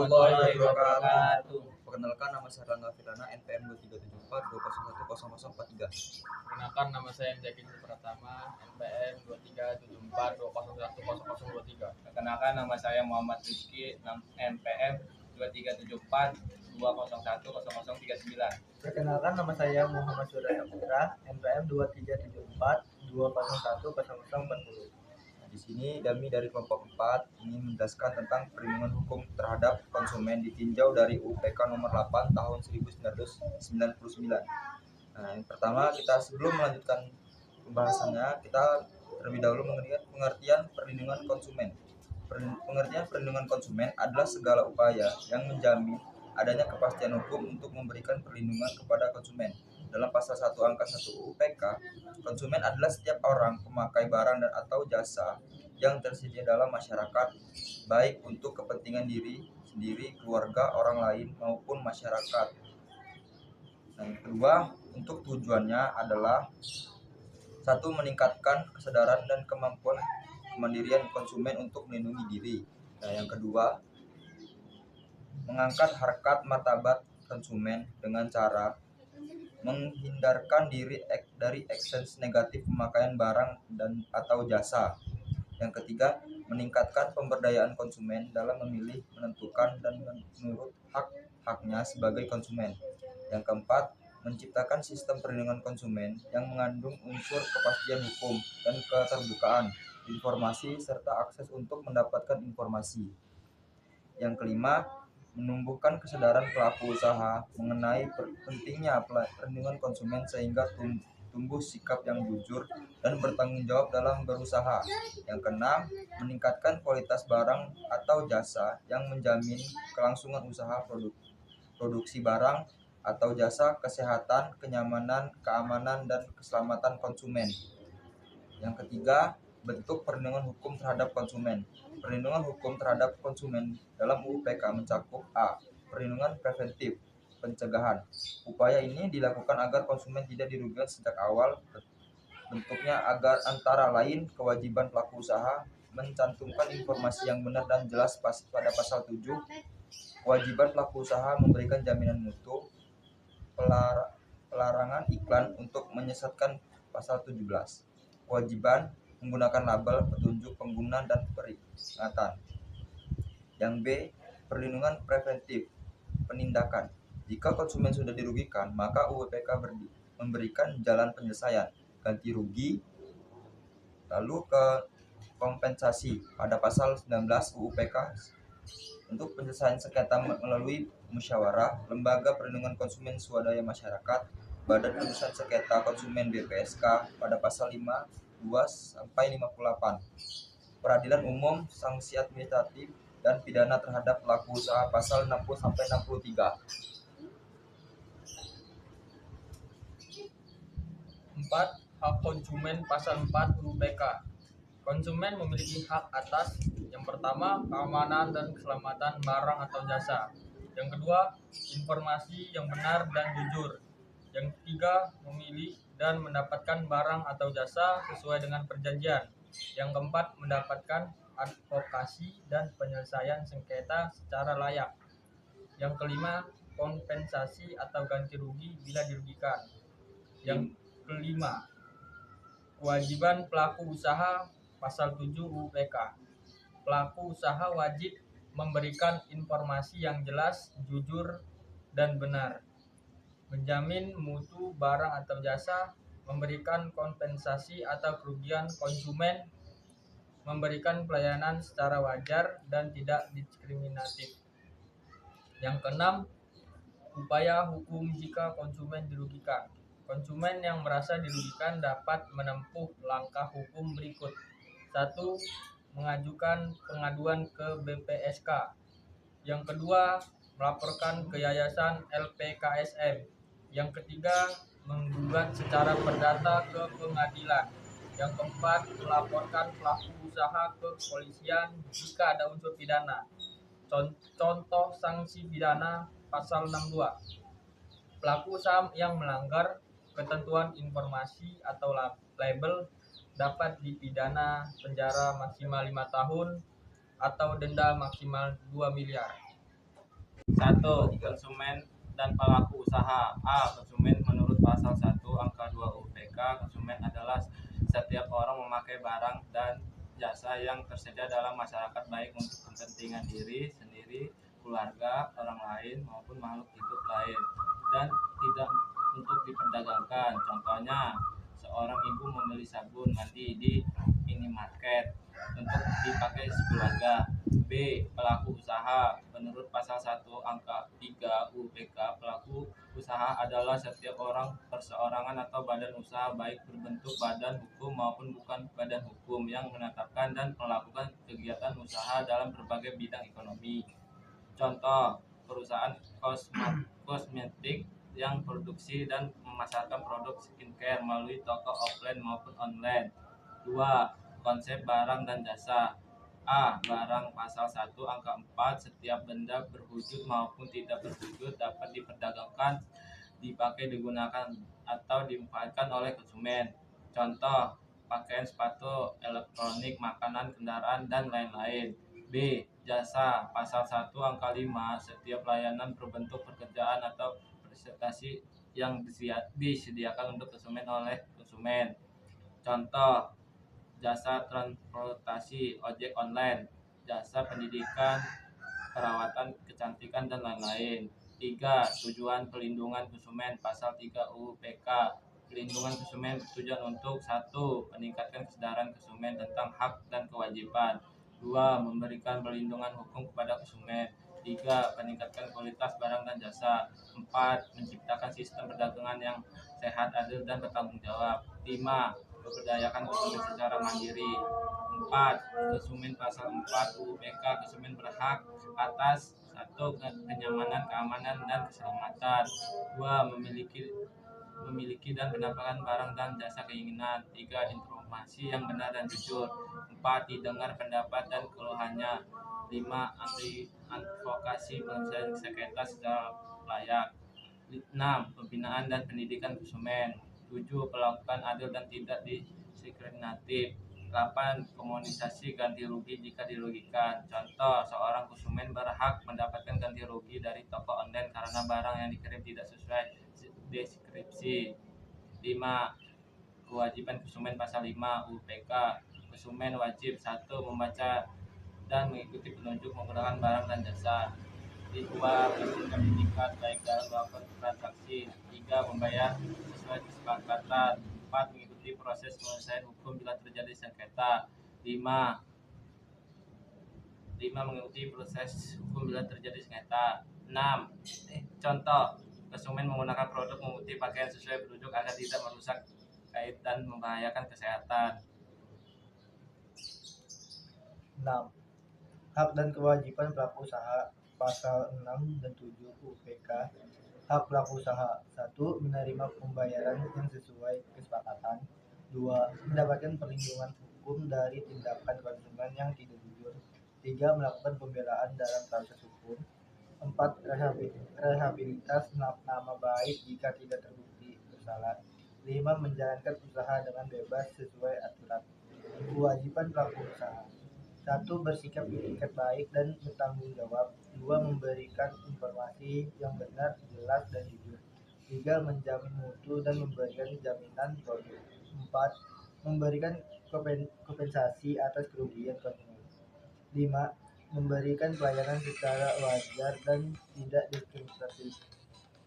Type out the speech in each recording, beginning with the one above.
warahmatullahi wabarakatuh. Perkenalkan, nama saya Rangga Firana, NPM 2374201043. Perkenalkan, nama saya Mzaki Pratama, NPM 2374201003. Perkenalkan, nama saya Muhammad Rizky, NPM 2374201039. Perkenalkan, nama saya Muhammad Surya Saputra, NPM 2374210040. Di sini kami dari kelompok 4 ingin menjelaskan tentang perlindungan hukum terhadap konsumen ditinjau dari UPK nomor 8 tahun 1999. Nah, yang pertama, kita sebelum melanjutkan pembahasannya, kita terlebih dahulu mengenai pengertian perlindungan konsumen. Pengertian perlindungan konsumen adalah segala upaya yang menjamin adanya kepastian hukum untuk memberikan perlindungan kepada konsumen. Dalam pasal 1 angka 1 UPK, konsumen adalah setiap orang pemakai barang dan atau jasa yang tersedia dalam masyarakat, baik untuk kepentingan diri sendiri, keluarga, orang lain, maupun masyarakat. Dan kedua, untuk tujuannya adalah 1. Meningkatkan kesadaran dan kemampuan kemandirian konsumen untuk melindungi diri. Nah, yang kedua, mengangkat harkat martabat konsumen dengan cara menghindarkan diri dari ekses negatif pemakaian barang dan atau jasa. Yang ketiga, meningkatkan pemberdayaan konsumen dalam memilih, menentukan, dan menurut hak-haknya sebagai konsumen. Yang keempat, menciptakan sistem perlindungan konsumen yang mengandung unsur kepastian hukum dan keterbukaan informasi serta akses untuk mendapatkan informasi. Yang kelima, menumbuhkan kesadaran pelaku usaha mengenai pentingnya perlindungan konsumen sehingga tumbuh sikap yang jujur dan bertanggung jawab dalam berusaha. Yang keenam, meningkatkan kualitas barang atau jasa yang menjamin kelangsungan usaha produksi barang atau jasa, kesehatan, kenyamanan, keamanan, dan keselamatan konsumen. Yang ketiga, bentuk perlindungan hukum terhadap konsumen. Perlindungan hukum terhadap konsumen dalam UPK mencakup A. Perlindungan preventif, pencegahan. Upaya ini dilakukan agar konsumen tidak dirugikan sejak awal. Bentuknya agar antara lain kewajiban pelaku usaha mencantumkan informasi yang benar dan jelas pada pasal 7. Kewajiban pelaku usaha memberikan jaminan mutu. Pelarangan iklan untuk menyesatkan pasal 17. Kewajiban menggunakan label, petunjuk pengguna, dan peringatan. Yang B, perlindungan preventif, penindakan. Jika konsumen sudah dirugikan, maka UPK memberikan jalan penyelesaian, ganti rugi, lalu ke kompensasi pada pasal 19 UPK untuk penyelesaian sengketa melalui musyawarah, lembaga perlindungan konsumen swadaya masyarakat, Badan Penyelesaian Sengketa Konsumen BPSK pada pasal 52-58, peradilan umum, sanksi administratif dan pidana terhadap pelaku usaha pasal 60-63. 4. Hak konsumen pasal 4 UPK. Konsumen memiliki hak atas: yang pertama, keamanan dan keselamatan barang atau jasa; yang kedua, informasi yang benar dan jujur; yang ketiga, memilih dan mendapatkan barang atau jasa sesuai dengan perjanjian; yang keempat, mendapatkan advokasi dan penyelesaian sengketa secara layak; yang kelima, kompensasi atau ganti rugi bila dirugikan; yang kelima, kewajiban pelaku usaha pasal 7 UPK. Pelaku usaha wajib memberikan informasi yang jelas, jujur, dan benar, menjamin mutu barang atau jasa, memberikan kompensasi atau kerugian konsumen, memberikan pelayanan secara wajar dan tidak diskriminatif. Yang keenam, upaya hukum jika konsumen dirugikan. Konsumen yang merasa dirugikan dapat menempuh langkah hukum berikut. 1. Mengajukan pengaduan ke BPSK. Yang kedua, melaporkan ke Yayasan LPKSM. Yang ketiga, menggugat secara perdata ke pengadilan. Yang keempat, melaporkan pelaku usaha ke kepolisian jika ada unsur pidana. Contoh sanksi pidana pasal 62. Pelaku usaha yang melanggar ketentuan informasi atau label dapat dipidana penjara maksimal 5 tahun atau denda maksimal 2 miliar. 1. Konsumen dan pelaku usaha. A. Konsumen menurut pasal 1 angka 2 UPK, konsumen adalah setiap orang memakai barang dan jasa yang tersedia dalam masyarakat baik untuk kepentingan diri sendiri, keluarga, orang lain maupun makhluk hidup lain dan tidak untuk diperdagangkan. Contohnya, seorang ibu membeli sabun mandi di minimarket untuk dipakai sekeluarga. B. Pelaku usaha. Menurut pasal 1 angka 3 UPK, pelaku usaha adalah setiap orang perseorangan atau badan usaha baik berbentuk badan hukum maupun bukan badan hukum yang menetapkan dan melakukan kegiatan usaha dalam berbagai bidang ekonomi. Contoh, perusahaan kosmetik yang produksi dan memasarkan produk skincare melalui toko offline maupun online. 2. Konsep barang dan jasa. A. Barang pasal 1 angka 4, setiap benda berwujud maupun tidak berwujud dapat diperdagangkan, dipakai, digunakan atau dimanfaatkan oleh konsumen. Contoh, pakaian, sepatu, elektronik, makanan, kendaraan, dan lain-lain. B. Jasa pasal 1 angka 5, setiap layanan berbentuk pekerjaan atau prestasi yang disediakan untuk konsumen oleh konsumen. Contoh, jasa transportasi, ojek online, jasa pendidikan, perawatan kecantikan, dan lain-lain. 3. Tujuan pelindungan konsumen pasal 3 UU PK. Pelindungan konsumen bertujuan untuk 1. Meningkatkan kesadaran konsumen tentang hak dan kewajiban. 2. Memberikan perlindungan hukum kepada konsumen. 3. Meningkatkan kualitas barang dan jasa. 4. Menciptakan sistem perdagangan yang sehat, adil, dan bertanggung jawab. 5. Memberdayakan konsumen secara mandiri. 4. Konsumen pasal 4 UU PK, konsumen berhak atas 1. Kenyamanan, keamanan, dan keselamatan. 2. Memiliki dan mendapatkan barang dan jasa keinginan. 3. Informasi yang benar dan jujur. 4. Didengar pendapat dan keluhannya. 5. Advokasi penyelesaian sengketa secara layak. 6. Pembinaan dan pendidikan konsumen. 7. Perlakuan adil dan tidak diskriminatif. 8. Komunisasi ganti rugi jika dirugikan. Contoh, seorang konsumen berhak mendapatkan ganti rugi dari toko online karena barang yang dikirim tidak sesuai deskripsi. 5. Kewajiban konsumen pasal 5 UPK. Konsumen wajib 1. Membaca dan mengikuti petunjuk menggunakan barang dan jasa. 2. Melakukan etikat baik dalam melakukan transaksi. 3. Membayar sesuai kesepakatan. 4. Mengikuti proses penyelesaian hukum bila terjadi sengketa. 5. Mengikuti proses hukum bila terjadi sengketa. 6. Contoh, konsumen menggunakan produk memutih pakaian sesuai petunjuk agar tidak merusak kait dan membahayakan kesehatan. 6. Hak dan kewajiban pelaku usaha pasal 6 dan 7 UPK. Hak pelaku usaha. 1. Menerima pembayaran yang sesuai kesepakatan. 2. Mendapatkan perlindungan hukum dari tindakan konsumen yang tidak jujur. 3. Melakukan pembelaan dalam proses hukum. 4. Rehabilitas nama baik jika tidak terbukti bersalah. 5. Menjalankan usaha dengan bebas sesuai aturan. Kewajiban pelaku usaha. 1. Bersikap etikat baik dan bertanggung jawab. 2. Memberikan informasi yang benar, jelas, dan jujur. 3. Menjamin mutu dan memberikan jaminan produk. 4. Memberikan kompensasi atas kerugian konsumen. 5. Memberikan pelayanan secara wajar dan tidak diskriminatif.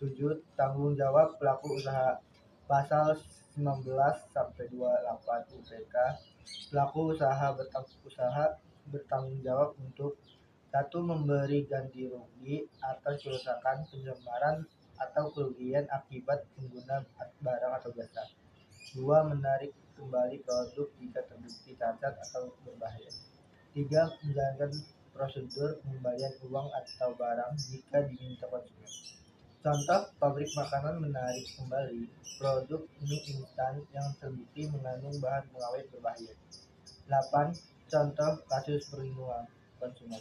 7. Tanggung jawab pelaku usaha pasal 19 sampai 28 UPK. Pelaku usaha bertanggung jawab untuk 1. Memberi ganti rugi atas kerusakan, pencemaran, atau kerugian akibat pengguna barang atau jasa. 2. Menarik kembali produk jika terbukti cacat atau berbahaya. 3. Menjalankan prosedur pengembalian uang atau barang jika diminta konsumen. Contoh, pabrik makanan menarik kembali produk mie instan yang terbukti mengandung bahan pengawet berbahaya. 8. Contoh kasus perlindungan konsumen.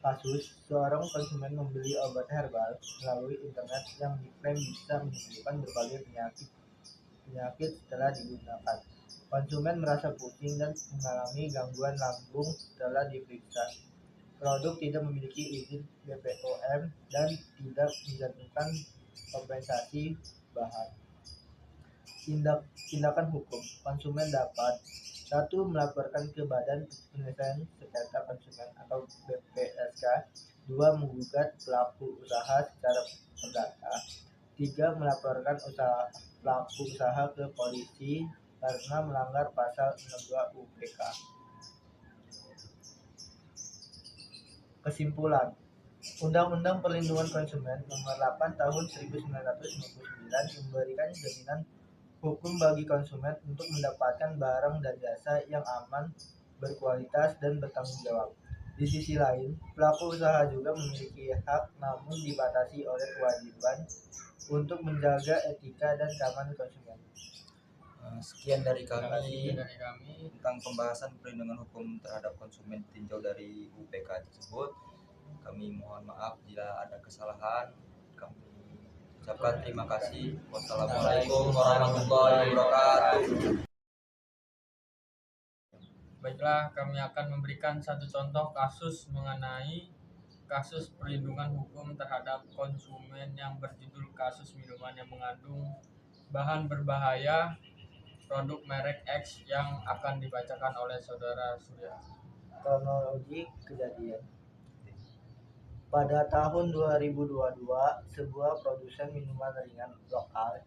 Kasus, seorang konsumen membeli obat herbal melalui internet yang diklaim bisa menyembuhkan berbagai penyakit setelah digunakan. Konsumen merasa pusing dan mengalami gangguan lambung setelah diperiksa. produk tidak memiliki izin BPOM dan tidak menjatuhkan kompensasi bahan. Tindakan hukum. Konsumen dapat 1. Melaporkan ke Badan Penyelesaian Sengketa Konsumen atau BPSK. 2. Menggugat pelaku usaha secara perdata. 3. Melaporkan pelaku usaha ke polisi karena melanggar pasal 62 UPK. Kesimpulan. Undang-Undang Perlindungan Konsumen Nomor 8 Tahun 1999 memberikan jaminan hukum bagi konsumen untuk mendapatkan barang dan jasa yang aman, berkualitas, dan bertanggung jawab. Di sisi lain, pelaku usaha juga memiliki hak namun dibatasi oleh kewajiban untuk menjaga etika dan keamanan konsumen. Sekian dari Dari kami kami. tentang pembahasan perlindungan hukum terhadap konsumen tinjau dari UPK tersebut. Kami mohon maaf bila ada kesalahan. Kami ucapkan terima kasih. Wassalamualaikum warahmatullahi wabarakatuh. Baiklah, kami akan memberikan satu contoh kasus mengenai kasus perlindungan hukum terhadap konsumen yang berjudul kasus minuman yang mengandung bahan berbahaya produk merek X yang akan dibacakan oleh Saudara Surya. Kronologi kejadian. Pada tahun 2022, sebuah produsen minuman ringan lokal,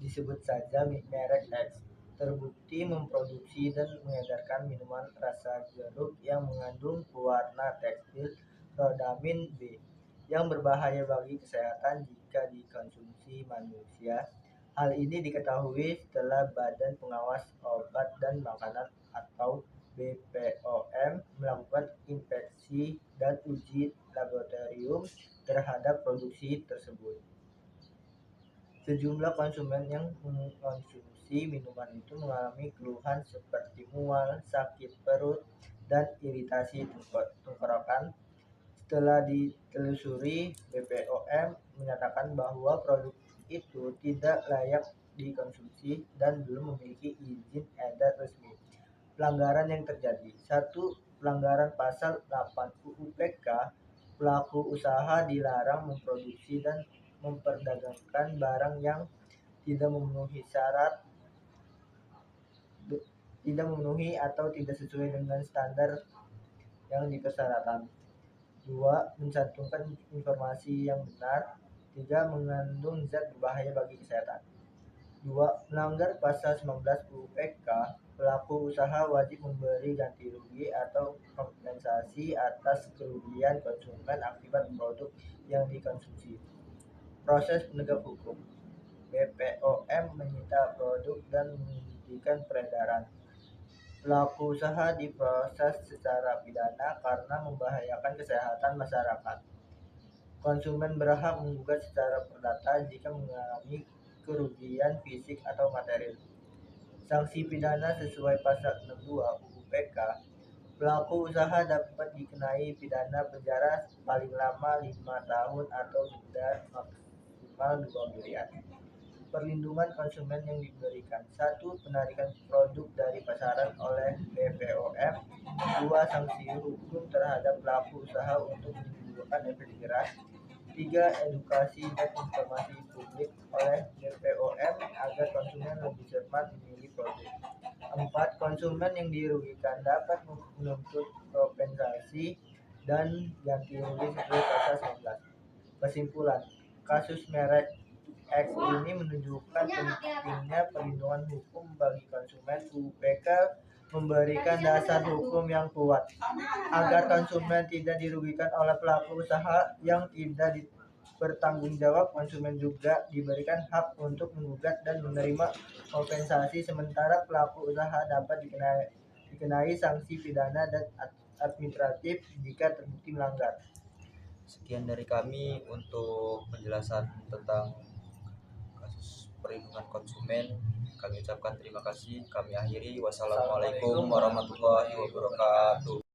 disebut saja merek X, terbukti memproduksi dan mengedarkan minuman rasa jeruk yang mengandung pewarna tekstil rhodamin B yang berbahaya bagi kesehatan jika dikonsumsi manusia. Hal ini diketahui setelah Badan Pengawas Obat dan Makanan atau BPOM melakukan inspeksi dan uji laboratorium terhadap produksi tersebut. Sejumlah konsumen yang mengkonsumsi minuman itu mengalami keluhan seperti mual, sakit perut, dan iritasi tenggorokan. Setelah ditelusuri, BPOM menyatakan bahwa produk itu tidak layak dikonsumsi dan belum memiliki izin edar resmi. Pelanggaran yang terjadi. 1. Pelanggaran pasal 8 UPK. Pelaku usaha dilarang memproduksi dan memperdagangkan barang yang tidak memenuhi atau tidak sesuai dengan standar yang dipersyaratkan. 2. Mencantumkan informasi yang benar. 3. Mengandung zat berbahaya bagi kesehatan. 2. Melanggar pasal 19 UPK. Pelaku usaha wajib memberi ganti rugi atau kompensasi atas kerugian konsumen akibat produk yang dikonsumsi. Proses penegak hukum. BPOM menyita produk dan menghentikan peredaran. Pelaku usaha diproses secara pidana karena membahayakan kesehatan masyarakat. Konsumen berhak menggugat secara perdata jika mengalami kerugian fisik atau material. Sanksi pidana sesuai pasal 62 UPK. Pelaku usaha dapat dikenai pidana penjara paling lama 5 tahun atau denda maksimal 2 miliar. Perlindungan konsumen yang diberikan. 1. Penarikan produk dari pasaran oleh BPOM. 2. Sanksi hukum terhadap pelaku usaha untuk menimbulkan efek jerah. 3. Edukasi dan informasi publik oleh BPOM agar konsumen lebih cermat memilih produk. 4. Konsumen yang dirugikan dapat menuntut kompensasi dan ganti rugi sesuai pasal 19. Kesimpulan, kasus merek X ini menunjukkan pentingnya perlindungan hukum bagi konsumen. UPK memberikan dasar hukum yang kuat agar konsumen tidak dirugikan oleh pelaku usaha yang tidak bertanggung jawab. Konsumen juga diberikan hak untuk menggugat dan menerima kompensasi, sementara pelaku usaha dapat dikenai sanksi pidana dan administratif jika terbukti melanggar. Sekian dari kami untuk penjelasan tentang kasus perlindungan konsumen. Kami ucapkan terima kasih. Kami akhiri. Wassalamualaikum warahmatullahi wabarakatuh.